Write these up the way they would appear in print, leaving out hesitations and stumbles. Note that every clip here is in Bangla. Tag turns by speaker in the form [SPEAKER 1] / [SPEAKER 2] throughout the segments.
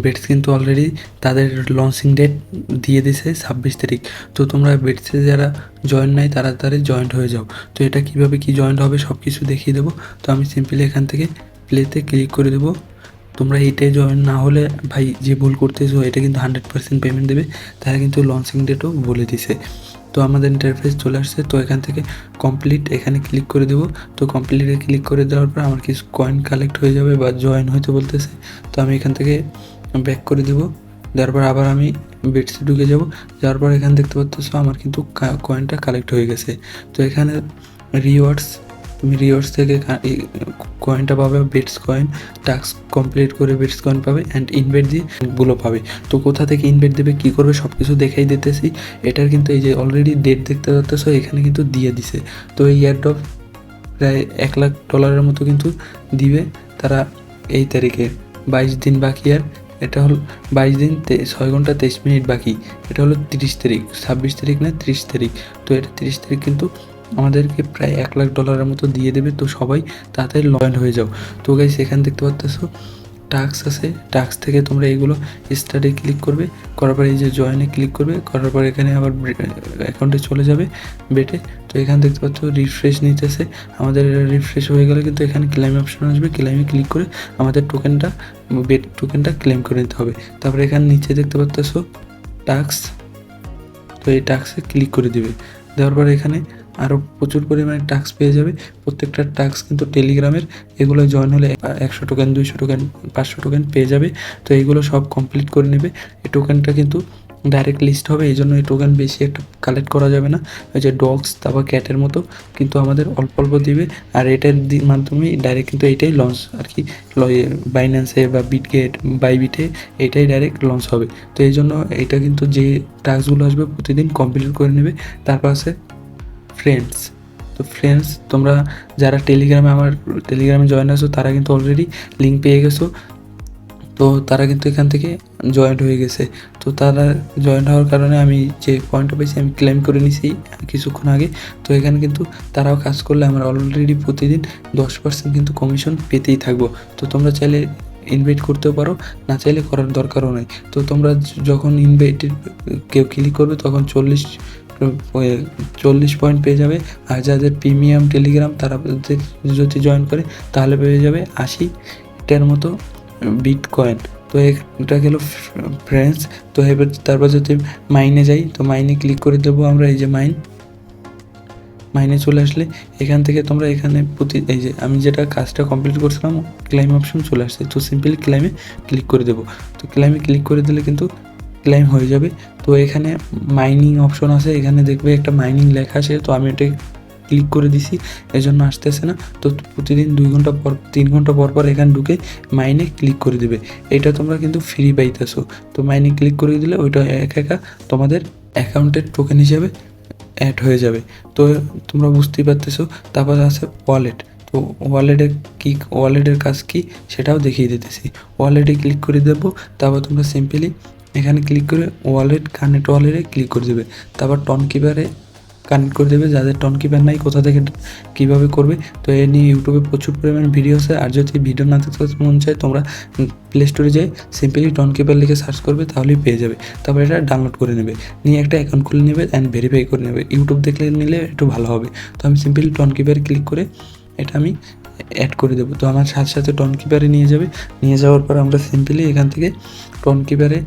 [SPEAKER 1] বেটস কিন্তু অলরেডি তাদের লঞ্চিং ডেট দিয়ে দিছে 26 তারিখ। তো তোমরা বেটসে যারা জয়েন নাই তাড়াতাড়ি জয়েন্ট হয়ে যাও। তো এটা কীভাবে কী জয়েন্ট হবে সব কিছু দেখিয়ে দেবো। তো আমি সিম্পলি এখান থেকে প্লেতে ক্লিক করে দেবো। তোমরা এইটাই জয়েন না হলে ভাই যে ভুল করতেছো এটা কিন্তু 100% পেমেন্ট দেবে, তারা কিন্তু লঞ্চিং ডেটও বলে দিছে। তো আমাদের ইন্টারফেস চলে আসছে। তো এখান থেকে কমপ্লিট এখানে ক্লিক করে দেবো। তো কমপ্লিটে ক্লিক করে দেওয়ার পর আমার কিছু কয়েন কালেক্ট হয়ে যাবে বা জয়েন হইতে বলতেছে। তো আমি এখান থেকে ব্যাক করে দেবো। দেওয়ার পর আবার আমি বেটসে ঢুকে যাব। যাওয়ার পর এখানে দেখতে পাচ্ছ আমার কিন্তু কয়েনটা কালেক্ট হয়ে গেছে। তো এখানে রিওয়ার্ডস, তুমি রিওয়ার্ডস থেকে কয়েনটা পাবে, বেটস কয়েন। টাস্ক কমপ্লিট করে বেটস কয়েন পাবে অ্যান্ড ইনভাইট দিয়ে গুলো পাবে। তো কোথা থেকে ইনভাইট দেবে, কী করবে সব কিছু দেখাই দিতেছি। এটার কিন্তু এই যে অলরেডি ডেট দেখতে পাচ্ছ এখানে কিন্তু দিয়ে দিছে। তো এই এয়ারড্রপ প্রায় $1,00,000 মতো কিন্তু দিবে তারা এই তারিখে। 22 দিন বাকি, আর এটা হলো 22 দিন 6 ঘন্টা 23 মিনিট বাকি। এটা হলো 30 তারিখ, 26 তারিখ না 30 তারিখ। তো এটা 30 তারিখ কিন্তু আমাদেরকে প্রায় $1,00,000 মতো দিয়ে দেবে। তো সবাই তাড়াতাড়ি লগ হয়ে যাও। তো গাইস এখানে দেখতে পাচ্ছ টাস্ক আছে, টাস্ক থেকে তোমরা এগুলো স্টার্টে ক্লিক করবে, করার পর এই যে জয়েনে ক্লিক করবে, করার পর এখানে আবার অ্যাকাউন্টে চলে যাবে বেটে। তো এখানে দেখতে পাচ্ছ রিফ্রেশ নিতেছে। আমাদের রিফ্রেশ হয়ে গেলে কিন্তু এখানে ক্লেম অপশন আসবে, ক্লেমে ক্লিক করে আমাদের বেট টোকেনটা ক্লেম করে নিতে হবে। তারপরে এখানে নিচে দেখতে পাচ্ছ টাস্ক, তো এই টাস্কে ক্লিক করে দিবে। দেওয়ার পর এখানে আরও প্রচুর পরিমাণে টাস্ক পেয়ে যাবে। প্রত্যেকটা টাস্ক কিন্তু টেলিগ্রামের, এগুলো জয়েন হলে 100 টোকেন, 200 টোকেন, 500 টোকেন পেয়ে যাবে। তো এইগুলো সব কমপ্লিট করে নেবে। এই টোকেনটা কিন্তু ডাইরেক্ট লিস্ট হবে, এই জন্য এই টোকেন বেশি একটা কালেক্ট করা যাবে না। ওই যে ডগস তারপর ক্যাটের মতো কিন্তু আমাদের অল্প অল্প দিবে। আর এটার মাধ্যমেই ডাইরেক্ট কিন্তু এইটাই লঞ্চ আর কি, বাইন্যান্সে বা বিটগেট, বাইবিটে এইটাই ডাইরেক্ট লঞ্চ হবে। তো এই জন্য এটা কিন্তু যে টাস্কগুলো আসবে প্রতিদিন কমপ্লিট করে নেবে। তারপর আছে ফ্রেন্ডস। তো ফ্রেন্ডস তোমরা যারা আমার টেলিগ্রামে জয়েন আছো তারা কিন্তু অলরেডি লিঙ্ক পেয়ে গেছো। তো তারা কিন্তু এখান থেকে জয়েন্ট হয়ে গেছে। তো তারা জয়েন্ট হওয়ার কারণে আমি যে পয়েন্টটা পেয়েছি আমি ক্লেম করে নিছি কিছুক্ষণ আগে। তো এখানে কিন্তু তারাও কাজ করলে আমরা অলরেডি প্রতিদিন 10% কিন্তু কমিশন পেতেই থাকবো। তো তোমরা চাইলে ইনভাইট করতেও পারো, না চাইলে করার দরকারও নেই। তো তোমরা যখন ইনভাইটেড কেউ ক্লিক করবে তখন 40 পয়েন্ট পেয়ে যাবে। আর যাদের প্রিমিয়াম টেলিগ্রাম তারা যদি জয়েন করে তাহলে পেয়ে যাবে 80টার মতো বিটকয়েন। তো এটা গেল ফ্রেন্ডস। তো এবার তারপর যদি মাইনে যাই, তো মাইনে ক্লিক করে দেবো আমরা। এই যে মাইনে চলে আসলে এখান থেকে তোমরা এখানে এই যে আমি যেটা কাজটা কমপ্লিট করছিলাম ক্লাইম অপশন চলে আসছে। তো সিম্পলি ক্লাইমে ক্লিক করে দেবো। তো ক্লাইমে ক্লিক করে দিলে কিন্তু ক্লাইম হয়ে যাবে। তো এখানে মাইনিং অপশন আছে, এখানে দেখবে একটা মাইনিং লেখা আছে। তো আমি এটা ক্লিক করে দিছি, এই জন্য আসতেছে না। তো প্রতিদিন 2 ঘন্টা পর 3 ঘন্টা পর পর এখানে ঢুকে মাইনে ক্লিক করে দেবে। এটা তোমরা কিন্তু ফ্রি পাইতেছো। তো মাইনে ক্লিক করে দিলে ওইটা একা তোমাদের অ্যাকাউন্টের টোকেন হিসেবে অ্যাড হয়ে যাবে। তো তোমরা বুঝতেই পারতেছো। তারপর আছে ওয়ালেট। তো ওয়ালেটের কাজ কী সেটাও দেখিয়ে দিতেছি। ওয়ালেটে ক্লিক করে দেবো। তারপর তোমরা সিম্পলি এখানে ক্লিক করে কানেক্ট ওয়ালেটে ক্লিক করে দেবে। তারপর টনকিপারে কানেক্ট করে দেবে। যাদের টনকিপার নাই কোথা থেকে কীভাবে করবে, তো এ নিয়ে ইউটিউবে প্রচুর পরিমাণে ভিডিও আছে। আর যদি ভিডিও না দেখতে মন চায় তোমরা প্লে স্টোরে যেয়ে সিম্পলি টনকিপার লিখে সার্চ করবে, তাহলেই পেয়ে যাবে। তারপর এটা ডাউনলোড করে নেবে, নিয়ে একটা অ্যাকাউন্ট খুলে নেবে অ্যান্ড ভেরিফাই করে নেবে। ইউটিউব দেখলে নিলে একটু ভালো হবে। তো আমি সিম্পলি টনকিপারে ক্লিক করে এটা আমি অ্যাড করে দেবো। তো আমার সাথে সাথে টনকিপারে নিয়ে যাওয়ার পর আমরা সিম্পলি এখান থেকে টনকিপারে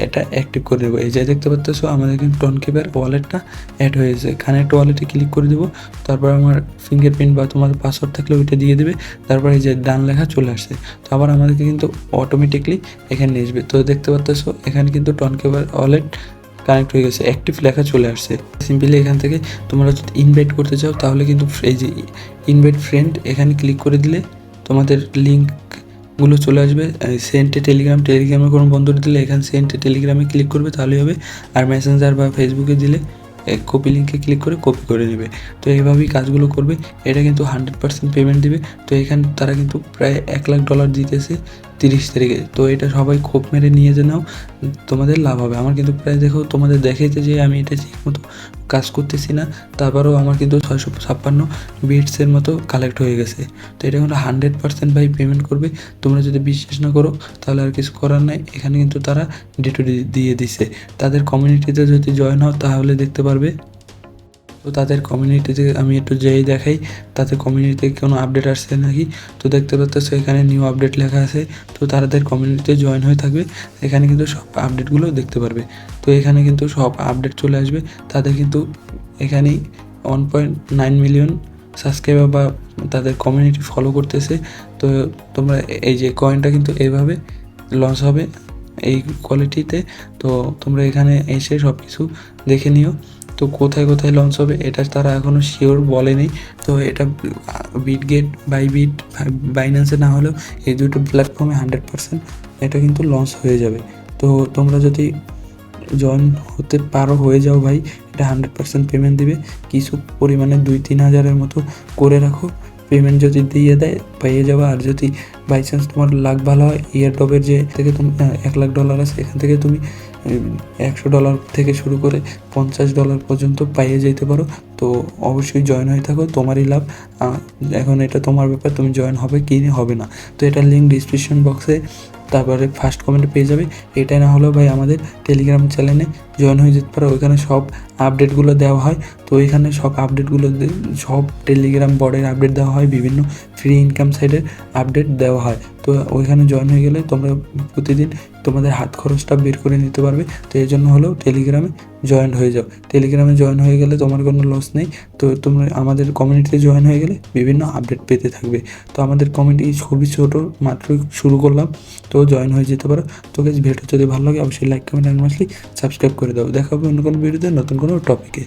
[SPEAKER 1] এটা অ্যাক্টিভ করে দেবো। এই যে দেখতে পাচ্ছ আমাদের কিন্তু টনকিপার ওয়ালেটটা অ্যাড হয়েছে। কানেক্ট ওয়ালেটে ক্লিক করে দেবো। তারপর আমার ফিঙ্গারপ্রিন্ট বা তোমার পাসওয়ার্ড থাকলে ওইটা দিয়ে দেবে। তারপর এই যে ডান লেখা চলে আসছে। তো আবার আমাদেরকে কিন্তু অটোমেটিকলি এখানে নিয়ে আসবে। তো দেখতে পাচ্ছ এখানে কিন্তু টনকিপার ওয়ালেট কানেক্ট হয়ে গেছে, অ্যাক্টিভ লেখা চলে আসছে। সিম্পলি এখান থেকে তোমরা যদি ইনভাইট করতে চাও তাহলে কিন্তু এই যে ইনভাইট ফ্রেন্ড এখানে ক্লিক করে দিলে তোমাদের লিঙ্কগুলো চলে আসবে। সেন্টে টেলিগ্রামে কোনো বন্ধুরা দিলে এখানে সেন্টে টেলিগ্রামে ক্লিক করবে তাহলেই হবে। আর মেসেঞ্জার বা ফেসবুকে দিলে কপি লিঙ্কে ক্লিক করে কপি করে নেবে। তো এইভাবেই কাজগুলো করবে। এটা কিন্তু 100% পেমেন্ট দিবে। তো এখানে তারা কিন্তু প্রায় $1,00,000 দিতেছে 30 তারিখে। তো এটা সবাই খোপ মেরে নিয়ে যে নাও, তোমাদের লাভ হবে। আমার কিন্তু প্রায় দেখো তোমাদের দেখাইছে যে আমি এটা ঠিকমতো কাজ করতেছি না, তারপরেও আমার কিন্তু 656 বিটসের মতো কালেক্ট হয়ে গেছে। তো এটা কিন্তু 100% ভাই পেমেন্ট করবে। তোমরা যদি বিশ্বাস না করো তাহলে আর কিছু করার নাই, এখানে কিন্তু তারা ডিটু দিয়ে দিছে। তাদের কমিউনিটিতে যদি জয়েন হও তাহলে দেখতে পারবে। তো তাদের কমিউনিটিতে আমি একটু যেই দেখাই তাদের কমিউনিটিতে কোনো আপডেট আসছে নাকি। তো দেখতে পাচ্ছ এখানে নিউ আপডেট লেখা আছে। তো তাদের কমিউনিটিতে জয়েন হয়ে থাকবে, এখানে কিন্তু সব আপডেটগুলো দেখতে পারবে। তো এখানে কিন্তু সব আপডেট চলে আসবে। তাদের কিন্তু এখানেই 1.9 মিলিয়ন সাবস্ক্রাইবার বা তাদের কমিউনিটি ফলো করতেছে। তো তোমরা এই যে কয়েনটা কিন্তু এইভাবে লঞ্চ হবে এই কোয়ালিটিতে। তো তোমরা এখানে এসে সব কিছু দেখে নিও। তো কোথায় কোথায় লঞ্চ হবে এটা তারা এখনও শিওর বলেনি। তো এটা বিটগেট, বাইবিট, বাইন্যান্সে না হলেও এই দুটো প্ল্যাটফর্মে 100% এটা কিন্তু লঞ্চ হয়ে যাবে। তো তোমরা যদি জয়েন হতে পারো, হয়ে যাও ভাই, এটা 100% পেমেন্ট দিবে। কিছু পরিমাণে 2-3 হাজারের মতো করে রাখো, পেমেন্ট যদি দিয়ে দেয় পেয়ে যাবে। আর যদি বাই চান্স তোমার লাক ভালো হয়, ইয়ারড্রপের যে থেকে তুমি $1,00,000 আছে, এখান থেকে তুমি $100 থেকে শুরু করে $50 পর্যন্ত পাইয়ে যেতে পারো। তো অবশ্যই জয়েন হয়ে থাকো, তোমারই লাভ। এখন এটা তোমার ব্যাপার, তুমি জয়েন হবে কি হবে না। তো এটার লিঙ্ক ডিসক্রিপশন বক্সে তারপরে ফার্স্ট কমেন্টে পেয়ে যাবে। এটা না হলেও ভাই আমাদের টেলিগ্রাম চ্যানেলে জয়েন হয়ে যেতে পারো, ওইখানে সব আপডেটগুলো দেওয়া হয়। তো এখানে সব আপডেটগুলো সব টেলিগ্রাম বটের আপডেট দেওয়া হয়, বিভিন্ন ফ্রি ইনকাম সাইটের আপডেট দেওয়া হয়। তো ওইখানে জয়েন হয়ে গেলে তোমরা প্রতিদিন তোমাদের হাত খরচটা বের করে নিতে পারবে। তো এই জন্য হলেও টেলিগ্রামে জয়েন হয়ে যাও। টেলিগ্রামে জয়েন হয়ে গেলে তোমার কোনো লস নেই। তো তোমরা আমাদের কমিউনিটিতে জয়েন হয়ে গেলে বিভিন্ন আপডেট পেতে থাকবে। তো আমাদের কমিউনিটি খুবই ছোটো, মাত্র শুরু করলাম, তো জয়েন হয়ে যেতে পারো। তো গাইস ভিডিওটা যদি ভালো লাগে অবশ্যই like, comment and mostly subscribe করে দাও। দেখা হবে অন্য কোনো ভিডিওতে নতুন কোনো টপিকে।